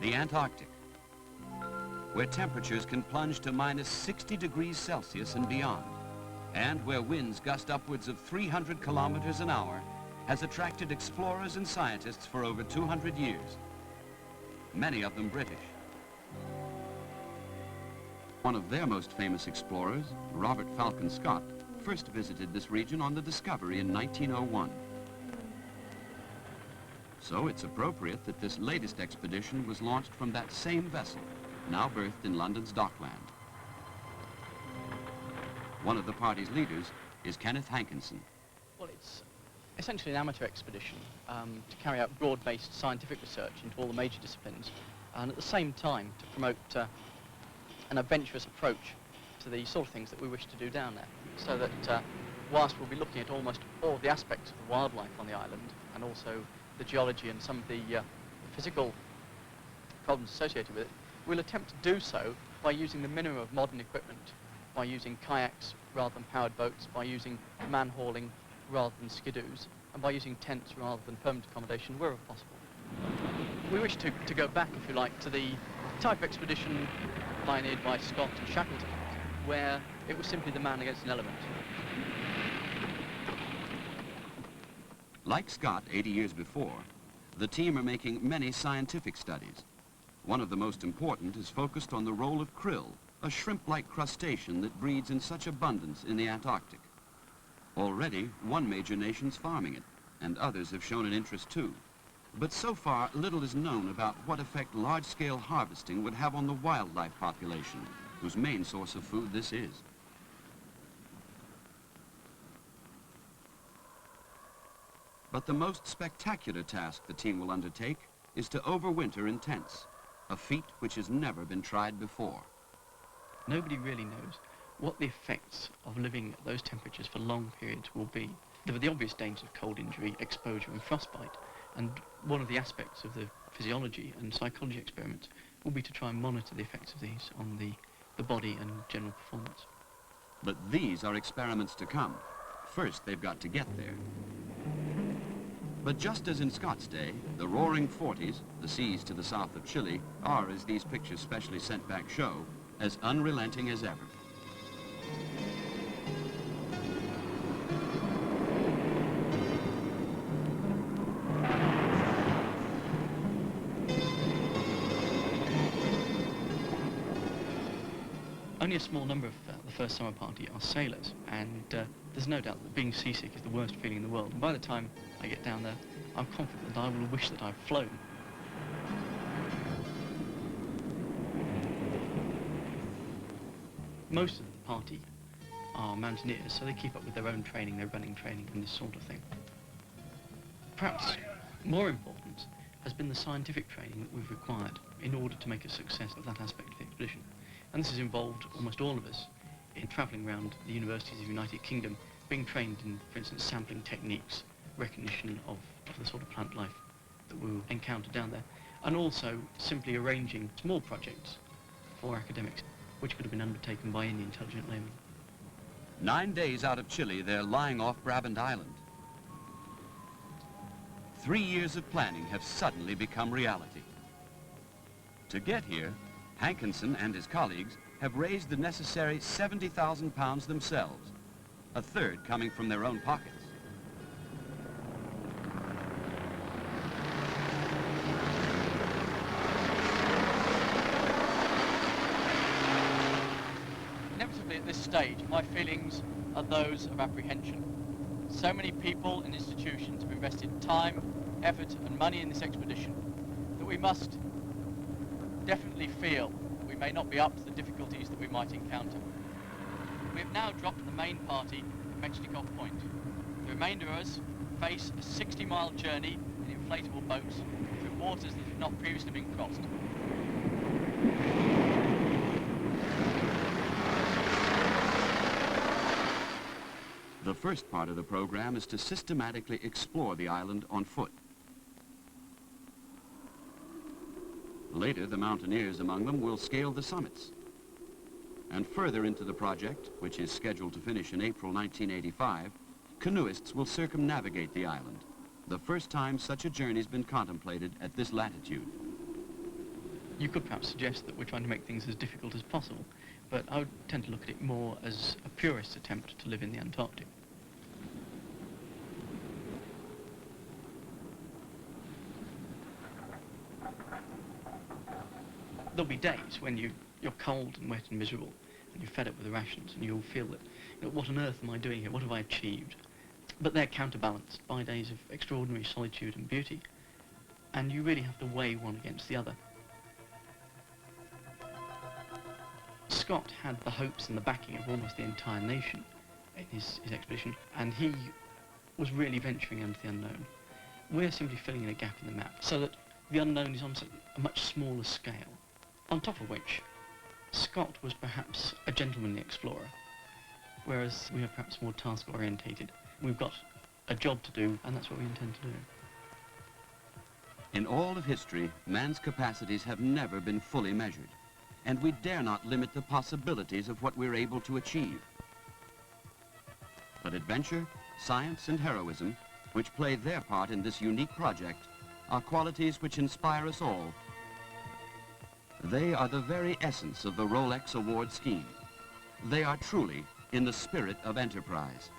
the Antarctic, where temperatures can plunge to minus 60 degrees Celsius and beyond, and where winds gust upwards of 300 kilometers an hour, has attracted explorers and scientists for over 200 years, many of them British. One of their most famous explorers, Robert Falcon Scott, first visited this region on the Discovery in 1901. So it's appropriate that this latest expedition was launched from that same vessel, now berthed in London's dockland. One of the party's leaders is Kenneth Hankinson. Well, it's essentially an amateur expedition to carry out broad-based scientific research into all the major disciplines, and at the same time to promote an adventurous approach to the sort of things that we wish to do down there, so that whilst we'll be looking at almost all the aspects of the wildlife on the island, and also the geology and some of the physical problems associated with it, we'll attempt to do so by using the minimum of modern equipment, by using kayaks rather than powered boats, by using man-hauling rather than skidoos, and by using tents rather than permanent accommodation wherever possible. We wish to go back, if you like, to the type of expedition pioneered by Scott and Shackleton, where it was simply the man against an element. Like Scott 80 years before, the team are making many scientific studies. One of the most important is focused on the role of krill, a shrimp-like crustacean that breeds in such abundance in the Antarctic. Already, one major nation's farming it, and others have shown an interest too. But so far, little is known about what effect large-scale harvesting would have on the wildlife population, whose main source of food this is. But the most spectacular task the team will undertake is to overwinter in tents, a feat which has never been tried before. Nobody really knows what the effects of living at those temperatures for long periods will be. There are the obvious dangers of cold injury, exposure and frostbite, and one of the aspects of the physiology and psychology experiments will be to try and monitor the effects of these on the body and general performance. But these are experiments to come. First, they've got to get there. But just as in Scott's day, the roaring 40s, the seas to the south of Chile, are, as these pictures specially sent back show, as unrelenting as ever. Only a small number of the first summer party are sailors, and there's no doubt that being seasick is the worst feeling in the world. And by the time I get down there, I'm confident that I will wish that I'd flown. Most of the party are mountaineers, so they keep up with their own training, their running training and this sort of thing. Perhaps more important has been the scientific training that we've required in order to make a success of that aspect of the expedition. And this has involved almost all of us in travelling around the universities of the United Kingdom, being trained in, for instance, sampling techniques, recognition of the sort of plant life that we will encounter down there, and also simply arranging small projects for academics, which could have been undertaken by any intelligent layman. 9 days out of Chile, they're lying off Brabant Island. 3 years of planning have suddenly become reality. To get here, Hankinson and his colleagues have raised the necessary 70,000 pounds themselves, a third coming from their own pockets. Inevitably at this stage, my feelings are those of apprehension. So many people and institutions have invested time, effort and money in this expedition that we must definitely feel that we may not be up to the difficulties that we might encounter. We have now dropped the main party at Metchnikoff Point. The remainder of us face a 60-mile journey in inflatable boats through waters that have not previously been crossed. The first part of the program is to systematically explore the island on foot. Later, the mountaineers among them will scale the summits. And further into the project, which is scheduled to finish in April 1985, canoeists will circumnavigate the island, the first time such a journey's been contemplated at this latitude. You could perhaps suggest that we're trying to make things as difficult as possible, but I would tend to look at it more as a purist attempt to live in the Antarctic. There'll be days when you're cold and wet and miserable, and you're fed up with the rations, and you'll feel that, what on earth am I doing here? What have I achieved? But they're counterbalanced by days of extraordinary solitude and beauty, and you really have to weigh one against the other. Scott had the hopes and the backing of almost the entire nation in his expedition, and he was really venturing into the unknown. We're simply filling in a gap in the map so that the unknown is on a much smaller scale. On top of which, Scott was perhaps a gentlemanly explorer, whereas we are perhaps more task-orientated. We've got a job to do, and that's what we intend to do. In all of history, man's capacities have never been fully measured, and we dare not limit the possibilities of what we're able to achieve. But adventure, science, and heroism, which play their part in this unique project, are qualities which inspire us all. They are the very essence of the Rolex award scheme. They are truly in the spirit of enterprise.